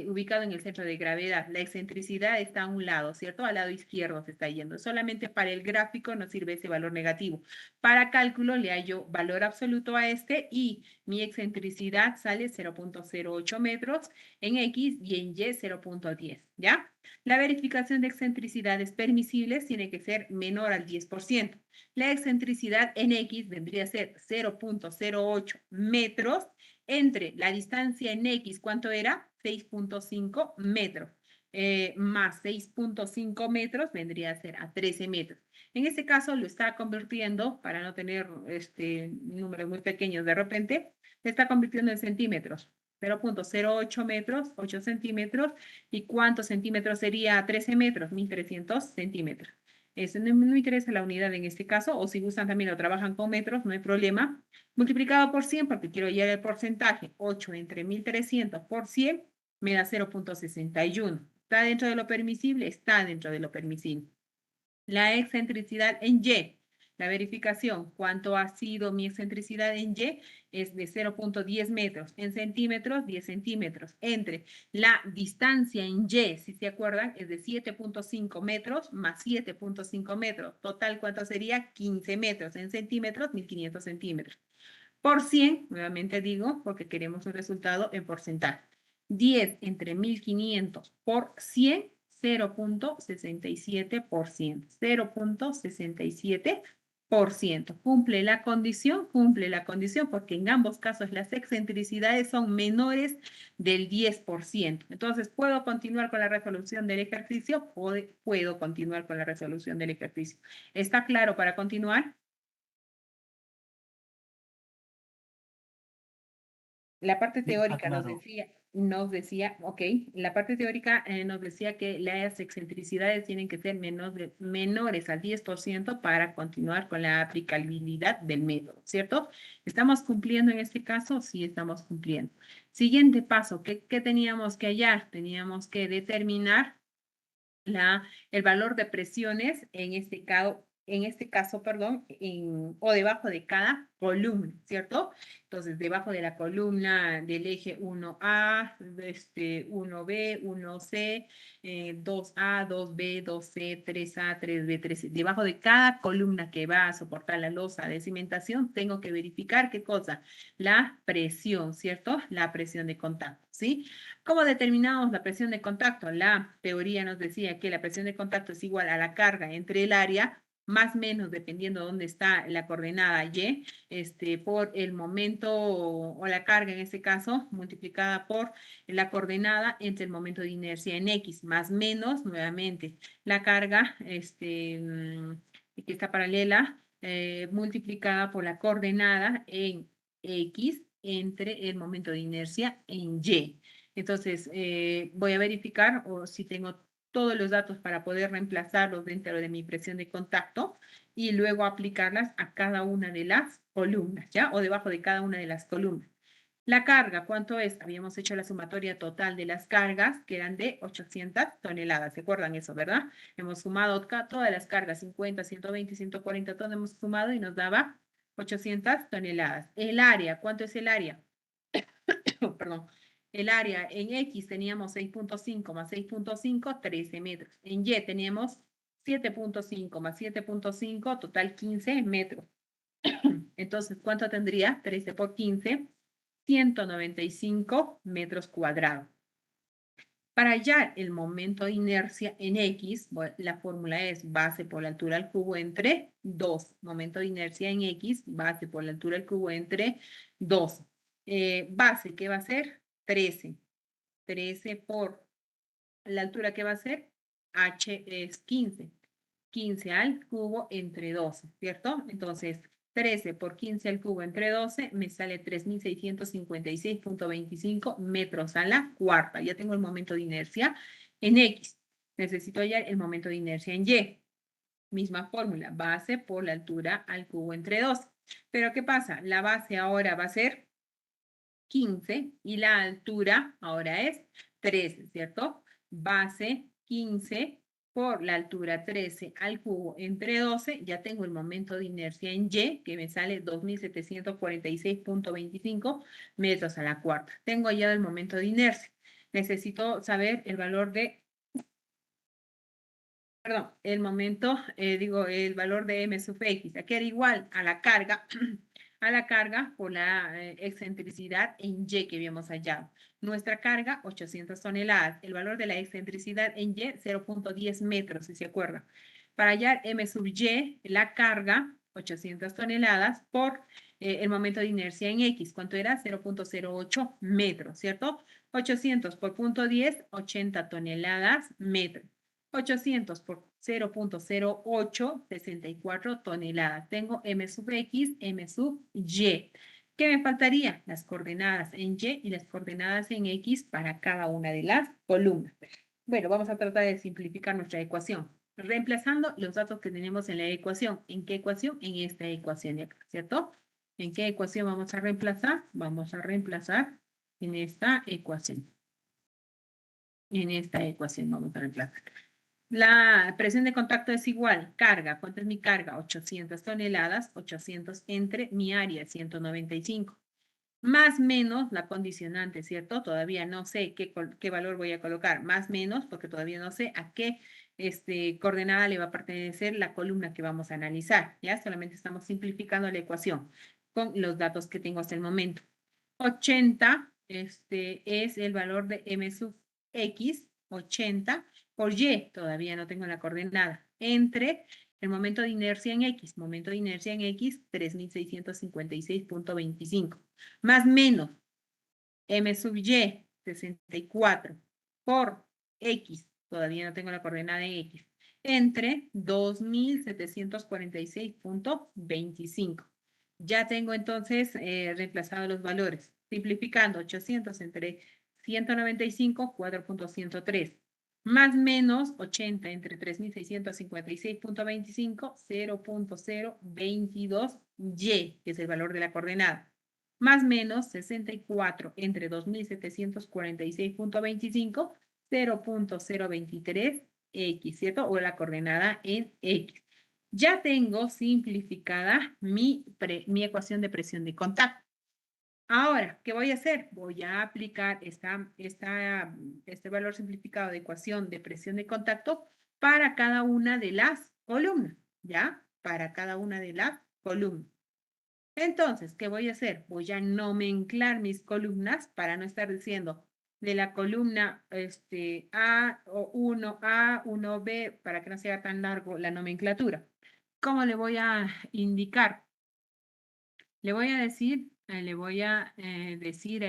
ubicado en el centro de gravedad. La excentricidad está a un lado, ¿cierto? Al lado izquierdo se está yendo. Solamente para el gráfico nos sirve ese valor negativo. Para cálculo le hallo valor absoluto a este y mi excentricidad sale 0.08 metros en X y en Y 0.10, ¿ya? La verificación de excentricidades permisibles tiene que ser menor al 10%. La excentricidad en X vendría a ser 0.08 metros entre la distancia en X, ¿cuánto era? 6.5 metros. más 6.5 metros vendría a ser a 13 metros. En este caso lo está convirtiendo, para no tener números muy pequeños de repente, se está convirtiendo en centímetros. 0.08 metros, 8 centímetros. ¿Y cuántos centímetros sería 13 metros? 1300 centímetros. Eso no me interesa la unidad en este caso, o si gustan también lo trabajan con metros, no hay problema. Multiplicado por 100, porque quiero hallar el porcentaje. 8 entre 1300 por 100 me da 0.61. ¿Está dentro de lo permisible? Está dentro de lo permisible. La excentricidad en Y. La verificación, ¿cuánto ha sido mi excentricidad en Y? Es de 0.10 metros. En centímetros, 10 centímetros. Entre la distancia en Y, si se acuerdan, es de 7.5 metros más 7.5 metros. Total, ¿cuánto sería? 15 metros. En centímetros, 1500 centímetros. Por 100, nuevamente digo, porque queremos un resultado en porcentaje. 10 entre 1500 por 100, 0.67%. 0.67%. Cumple la condición, porque en ambos casos las excentricidades son menores del 10%. Entonces, ¿puedo continuar con la resolución del ejercicio? Puedo continuar con la resolución del ejercicio. ¿Está claro para continuar? La parte teórica nos decía, ok, la parte teórica nos decía que las excentricidades tienen que ser menores al 10% para continuar con la aplicabilidad del método, ¿cierto? ¿Estamos cumpliendo en este caso? Sí, estamos cumpliendo. Siguiente paso, ¿qué teníamos que hallar? Teníamos que determinar el valor de presiones en este caso, o debajo de cada columna, ¿cierto? Entonces, debajo de la columna del eje 1A, 1B, 1C, 2A, 2B, 2C, 3A, 3B, 3C. Debajo de cada columna que va a soportar la losa de cimentación, tengo que verificar qué cosa, la presión, ¿cierto? La presión de contacto, ¿sí? ¿Cómo determinamos la presión de contacto? La teoría nos decía que la presión de contacto es igual a la carga entre el área, más o menos dependiendo de dónde está la coordenada Y, por el momento o la carga en este caso, multiplicada por la coordenada entre el momento de inercia en X, más menos, nuevamente, la carga que está paralela, multiplicada por la coordenada en X entre el momento de inercia en Y. Entonces, voy a verificar o si tengo todos los datos para poder reemplazarlos dentro de mi presión de contacto y luego aplicarlas a cada una de las columnas, ¿ya? O debajo de cada una de las columnas. La carga, ¿cuánto es? Habíamos hecho la sumatoria total de las cargas, que eran de 800 toneladas. ¿Se acuerdan eso, verdad? Hemos sumado todas las cargas, 50, 120, 140, todo hemos sumado y nos daba 800 toneladas. El área, ¿cuánto es el área? Perdón. El área en X teníamos 6.5 más 6.5, 13 metros. En Y teníamos 7.5 más 7.5, total 15 metros. Entonces, ¿cuánto tendría? 13 por 15, 195 metros cuadrados. Para hallar el momento de inercia en X, la fórmula es base por la altura al cubo entre 2. Momento de inercia en X, base por la altura al cubo entre 2. Base, ¿qué va a ser? 13. 13 por la altura que va a ser, H es 15. 15 al cubo entre 12, ¿cierto? Entonces, 13 por 15 al cubo entre 12 me sale 3.656.25 metros a la cuarta. Ya tengo el momento de inercia en X. Necesito hallar el momento de inercia en Y. Misma fórmula, base por la altura al cubo entre 12. Pero ¿qué pasa? La base ahora va a ser 15 y la altura ahora es 13, ¿cierto? Base 15 por la altura 13 al cubo entre 12, ya tengo el momento de inercia en Y, que me sale 2.746.25 metros a la cuarta. Tengo ya el momento de inercia. Necesito saber el valor de, perdón, el momento, el valor de M sub X, que era igual a la carga, por la excentricidad en Y que habíamos hallado. Nuestra carga, 800 toneladas. El valor de la excentricidad en Y, 0.10 metros, si se acuerdan. Para hallar M sub Y, la carga, 800 toneladas, por el momento de inercia en X. ¿Cuánto era? 0.08 metros, ¿cierto? 800 por punto 10, 80 toneladas metro. 800 por 0.08, 64 toneladas. Tengo M sub X, M sub Y. ¿Qué me faltaría? Las coordenadas en Y y las coordenadas en X para cada una de las columnas. Bueno, vamos a tratar de simplificar nuestra ecuación. Reemplazando los datos que tenemos en la ecuación. ¿En qué ecuación? En esta ecuación de acá, ¿cierto? ¿En qué ecuación vamos a reemplazar? Vamos a reemplazar en esta ecuación. En esta ecuación vamos a reemplazar. La presión de contacto es igual. Carga. ¿Cuánto es mi carga? 800 toneladas. 800 entre mi área, 195. Más menos la condicionante, ¿cierto? Todavía no sé qué valor voy a colocar. Más menos, porque todavía no sé a qué coordenada le va a pertenecer la columna que vamos a analizar. ¿Ya? Solamente estamos simplificando la ecuación con los datos que tengo hasta el momento. 80 es el valor de M sub X, 80 por Y, todavía no tengo la coordenada, entre el momento de inercia en X, 3656.25, más menos M sub Y, 64 por X, todavía no tengo la coordenada en X, entre 2746.25. Ya tengo entonces reemplazado los valores. Simplificando, 800 entre 195, 4.103. Más menos 80 entre 3656.25, 0.022Y, que es el valor de la coordenada. Más menos 64 entre 2746.25, 0.023X, ¿cierto? O la coordenada en X. Ya tengo simplificada mi ecuación de presión de contacto. Ahora, ¿qué voy a hacer? Voy a aplicar este valor simplificado de ecuación de presión de contacto para cada una de las columnas, ¿ya? Para cada una de las columnas. Entonces, ¿qué voy a hacer? Voy a nomenclar mis columnas para no estar diciendo de la columna A o 1A, 1B, para que no sea tan largo la nomenclatura. ¿Cómo le voy a indicar? Le voy a decir a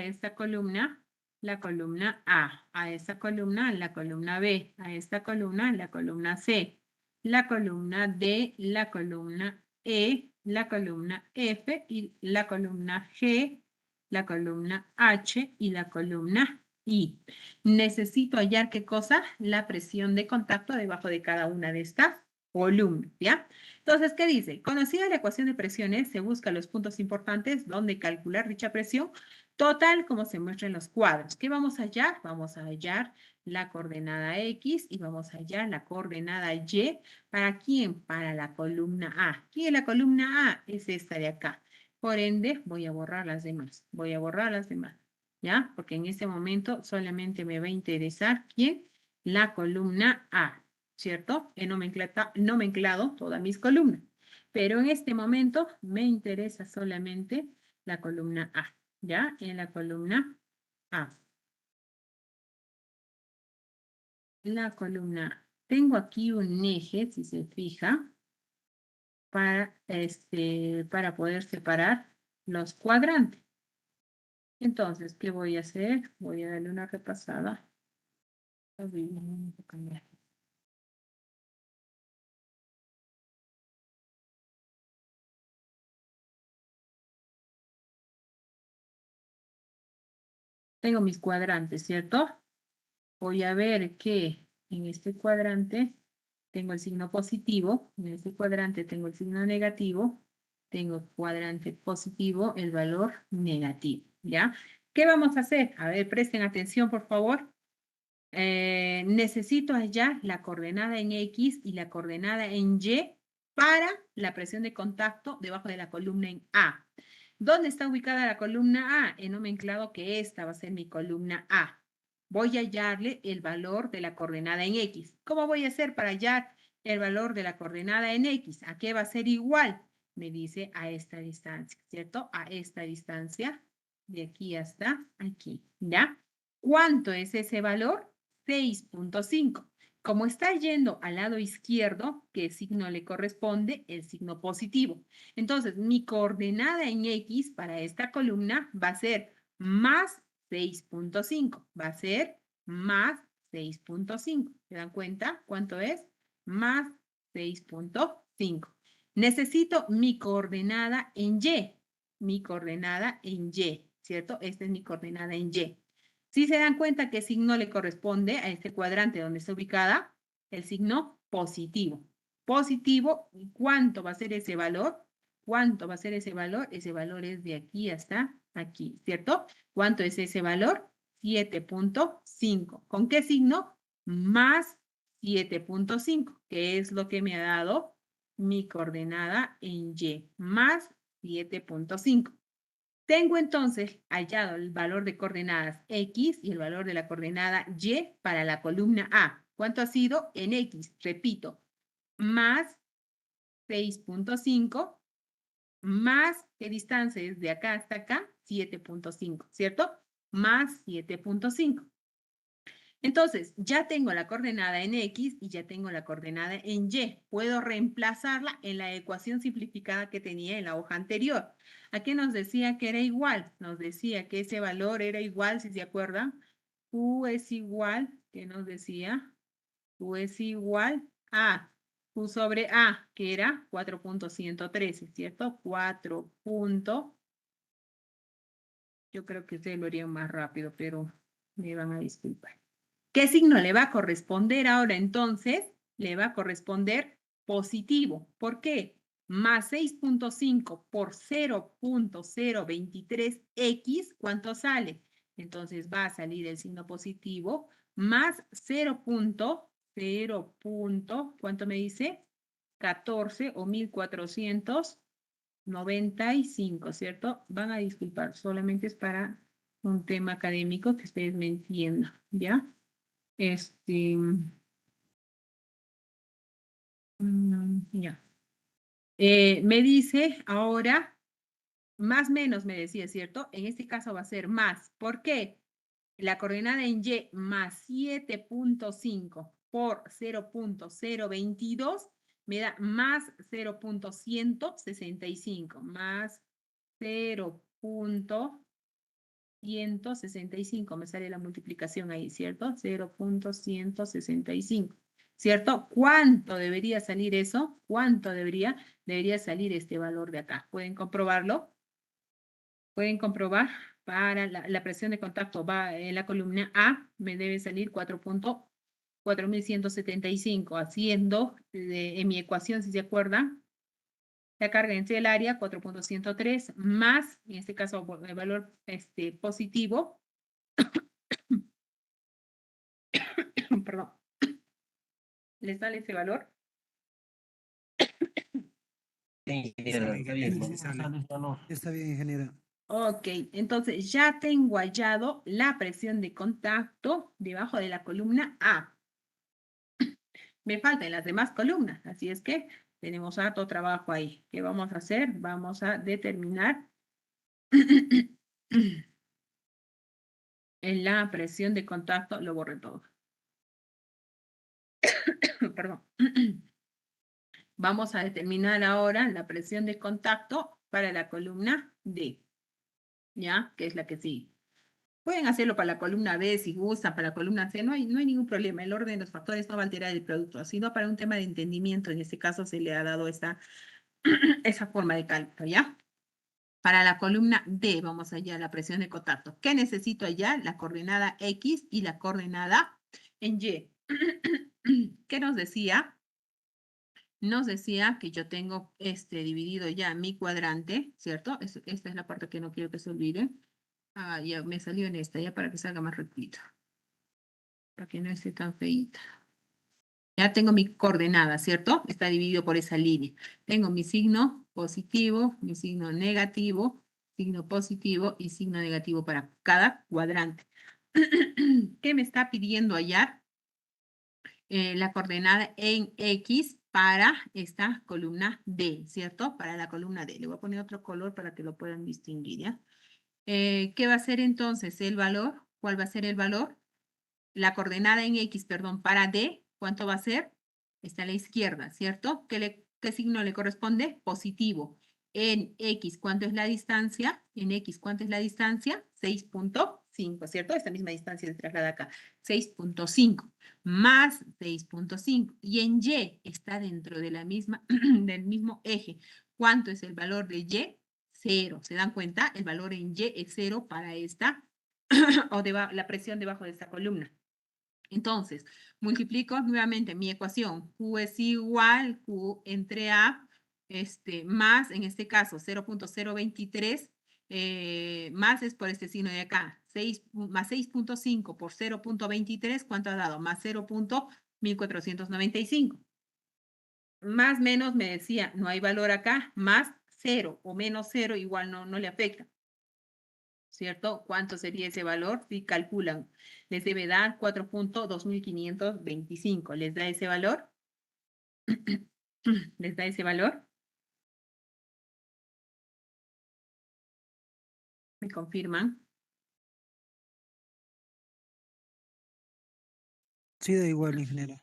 esta columna, la columna A esta columna, la columna B, a esta columna, la columna C, la columna D, la columna E, la columna F y la columna G, la columna H y la columna I. Necesito hallar ¿qué cosa? La presión de contacto debajo de cada una de estas columnas, ¿ya? Entonces, ¿qué dice? Conocida la ecuación de presiones, se buscan los puntos importantes donde calcular dicha presión total como se muestra en los cuadros. ¿Qué vamos a hallar? Vamos a hallar la coordenada X y vamos a hallar la coordenada Y. ¿Para quién? Para la columna A. ¿Quién es la columna A? Es esta de acá. Por ende, voy a borrar las demás. Voy a borrar las demás. ¿Ya? Porque en este momento solamente me va a interesar ¿quién? La columna A. ¿Cierto? He nomenclado todas mis columnas. Pero en este momento me interesa solamente la columna A. ¿Ya? En la columna A. La columna. Tengo aquí un eje, si se fija, para poder separar los cuadrantes. Entonces, ¿qué voy a hacer? Voy a darle una repasada. Tengo mis cuadrantes, ¿cierto? Voy a ver que en este cuadrante tengo el signo positivo, en este cuadrante tengo el signo negativo, tengo cuadrante positivo, el valor negativo, ¿ya? ¿Qué vamos a hacer? A ver, presten atención, por favor. Necesito hallar la coordenada en X y la coordenada en Y para la presión de contacto debajo de la columna en A. ¿Dónde está ubicada la columna A? He nomenclado que esta va a ser mi columna A. Voy a hallarle el valor de la coordenada en X. ¿Cómo voy a hacer para hallar el valor de la coordenada en X? ¿A qué va a ser igual? Me dice a esta distancia, ¿cierto? A esta distancia, de aquí hasta aquí, ¿ya? ¿Cuánto es ese valor? 6.5. Como está yendo al lado izquierdo, ¿qué signo le corresponde? El signo positivo. Entonces, mi coordenada en X para esta columna va a ser más 6.5. Va a ser más 6.5. ¿Se dan cuenta cuánto es? Más 6.5. Necesito mi coordenada en Y. Mi coordenada en Y, ¿cierto? Esta es mi coordenada en Y. Si se dan cuenta qué signo le corresponde a este cuadrante donde está ubicada, el signo positivo. Positivo, ¿y cuánto va a ser ese valor? ¿Cuánto va a ser ese valor? Ese valor es de aquí hasta aquí, ¿cierto? ¿Cuánto es ese valor? 7.5. ¿Con qué signo? Más 7.5, que es lo que me ha dado mi coordenada en Y, más 7.5. Tengo entonces hallado el valor de coordenadas X y el valor de la coordenada Y para la columna A. ¿Cuánto ha sido? En X, repito, más 6.5, más, ¿qué distancia es de acá hasta acá? 7.5, ¿cierto? Más 7.5. Entonces, ya tengo la coordenada en X y ya tengo la coordenada en Y. Puedo reemplazarla en la ecuación simplificada que tenía en la hoja anterior. ¿A qué nos decía que era igual? Nos decía que ese valor era igual, si se acuerdan. Q es igual, ¿qué nos decía? Q es igual a Q sobre A, que era 4.113, ¿cierto? 4. Yo creo que ustedes lo harían más rápido, pero me van a disculpar. ¿Qué signo le va a corresponder ahora entonces? Le va a corresponder positivo. ¿Por qué? Más 6.5 por 0.023x, ¿cuánto sale? Entonces va a salir el signo positivo más 0.0. ¿Cuánto me dice? 14 o 1495, ¿cierto? Van a disculpar, solamente es para un tema académico que ustedes me entiendan, ¿ya? Ya. Me dice ahora, más menos me decía, ¿cierto? En este caso va a ser más. ¿Por qué? La coordenada en Y más 7.5 por 0.022 me da más 0.165, más 0.165, me sale la multiplicación ahí, ¿cierto? 0.165, ¿cierto? ¿Cuánto debería salir eso? ¿Cuánto debería? Debería salir este valor de acá. ¿Pueden comprobarlo? Pueden comprobar, para la presión de contacto va en la columna A, me debe salir 4.4175, haciendo en mi ecuación, si se acuerdan, la carga entre el área 4.103 más, en este caso, el valor positivo, perdón, ¿les sale ese valor? Sí, ingeniero, está bien. Sí, sale. Está bien, ingeniera. Ok, entonces ya tengo hallado la presión de contacto debajo de la columna A. Me faltan las demás columnas, así es que tenemos harto trabajo ahí. ¿Qué vamos a hacer? Vamos a determinar en la presión de contacto, lo borré todo. Perdón. Vamos a determinar ahora la presión de contacto para la columna D, ¿ya? Que es la que sigue. Pueden hacerlo para la columna B si gustan, para la columna C, no hay ningún problema. El orden de los factores no va a alterar el producto, sino para un tema de entendimiento. En este caso se le ha dado esa forma de cálculo, ¿ya? Para la columna D vamos allá a la presión de contacto. ¿Qué necesito allá? La coordenada X y la coordenada en Y. ¿Qué nos decía? Nos decía que yo tengo dividido ya mi cuadrante, ¿cierto? Esta es la parte que no quiero que se olvide. Ah, ya me salió en esta, ya para que salga más rectito. Para que no esté tan feíta. Ya tengo mi coordenada, ¿cierto? Está dividido por esa línea. Tengo mi signo positivo, mi signo negativo, signo positivo y signo negativo para cada cuadrante. ¿Qué me está pidiendo hallar? La coordenada en X para esta columna D, ¿cierto? Para la columna D. Le voy a poner otro color para que lo puedan distinguir, ¿ya? ¿Qué va a ser entonces el valor? ¿Cuál va a ser el valor? La coordenada en X, perdón, para D ¿cuánto va a ser? Está a la izquierda, ¿cierto? ¿Qué signo le corresponde? Positivo. En X, ¿cuánto es la distancia? En X, ¿cuánto es la distancia? 6.5, ¿cierto? Esta misma distancia se traslada acá. 6.5 más 6.5. Y en Y está dentro de la misma, del mismo eje. ¿Cuánto es el valor de Y? 0. ¿Se dan cuenta? El valor en Y es 0 para esta, o la presión debajo de esta columna. Entonces, multiplico nuevamente mi ecuación. Q es igual, Q entre A, más, en este caso, 0.023, más es por este signo de acá. Más 6.5 por 0.23, ¿cuánto ha dado? Más 0.1495. Más menos me decía, no hay valor acá, más 0 o menos 0 igual no le afecta. ¿Cierto? ¿Cuánto sería ese valor? Si calculan, les debe dar 4.2525. ¿Les da ese valor? ¿Les da ese valor? ¿Me confirman? Sí, da igual, ingeniero.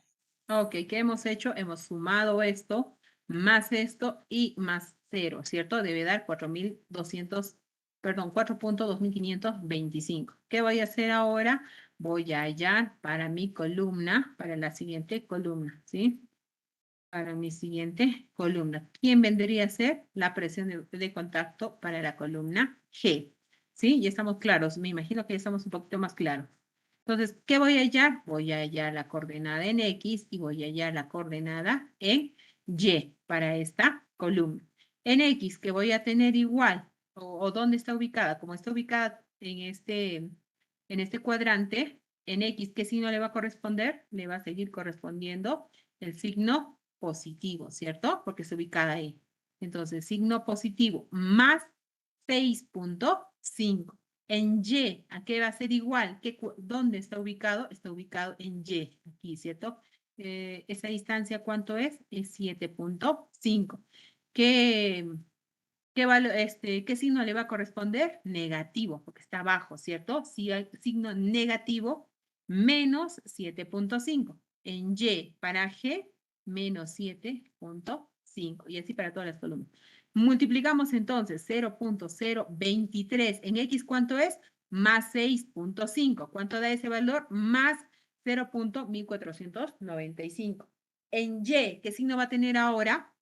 Ok, ¿qué hemos hecho? Hemos sumado esto, más esto y más 0, ¿cierto? Debe dar 4.2525. ¿Qué voy a hacer ahora? Voy a hallar para mi columna, para la siguiente columna, ¿sí? Para mi siguiente columna. ¿Quién vendría a ser la presión de contacto para la columna G? ¿Sí? Ya estamos claros. Me imagino que ya estamos un poquito más claros. Entonces, ¿qué voy a hallar? Voy a hallar la coordenada en X y voy a hallar la coordenada en Y para esta columna. En X, que voy a tener igual, o ¿dónde está ubicada? Como está ubicada en este cuadrante, en X, ¿qué signo le va a corresponder? Le va a seguir correspondiendo el signo positivo, ¿cierto? Porque está ubicada ahí. Entonces, signo positivo más 6.5. En Y, ¿a qué va a ser igual? ¿Dónde está ubicado? Está ubicado en Y, aquí, ¿cierto? Esa distancia, ¿cuánto es? Es 7.5. ¿Qué signo le va a corresponder? Negativo, porque está abajo, ¿cierto? Si hay signo negativo, menos 7.5. En Y para G, menos 7.5. Y así para todas las columnas. Multiplicamos entonces 0.023. En X, ¿cuánto es? Más 6.5. ¿Cuánto da ese valor? Más 0.1495. En Y, ¿qué signo va a tener ahora?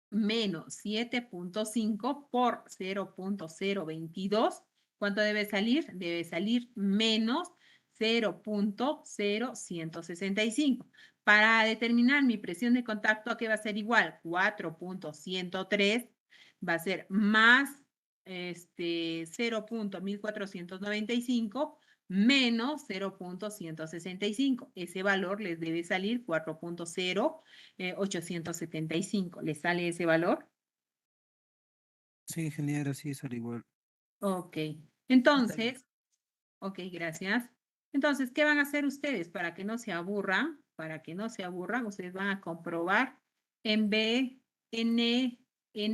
Menos 7.5 por 0.022. ¿Cuánto debe salir? Debe salir menos 0.0165. Para determinar mi presión de contacto, ¿a qué va a ser igual? 4.103 va a ser más 0.1495 menos 0.165. Ese valor les debe salir 4.0875. ¿Les sale ese valor? Sí, ingeniero, sí, sale igual. Ok. Entonces, ok, gracias. Entonces, ¿qué van a hacer ustedes para que no se aburran? Para que no se aburran, ustedes van a comprobar en B, en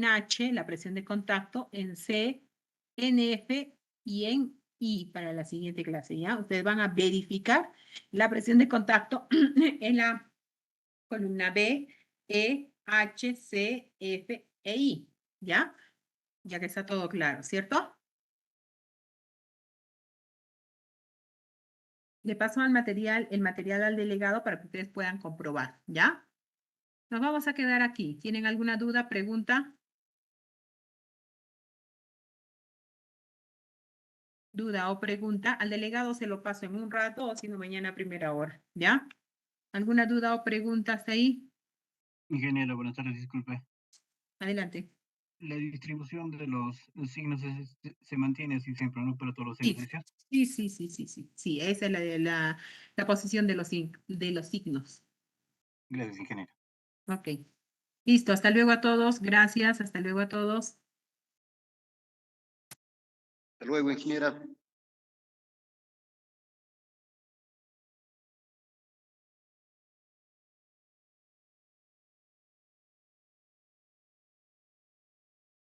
H, la presión de contacto, en C, en F y en I para la siguiente clase, ¿ya? Ustedes van a verificar la presión de contacto en la columna B, E, H, C, F e I, ¿ya? Ya que está todo claro, ¿cierto? Le paso el material al delegado para que ustedes puedan comprobar, ¿ya? Nos vamos a quedar aquí. ¿Tienen alguna duda, pregunta? Duda o pregunta. Al delegado se lo paso en un rato o si no mañana a primera hora, ¿ya? ¿Alguna duda o pregunta hasta ahí? Ingeniero, buenas tardes, disculpe. Adelante. La distribución de los signos se mantiene así siempre, ¿no? Para todos los Sí, ejercicios. sí. Sí, esa es la posición de los signos. Gracias, ingeniero. Ok. Listo, hasta luego a todos. Gracias, hasta luego a todos. Hasta luego, ingeniera.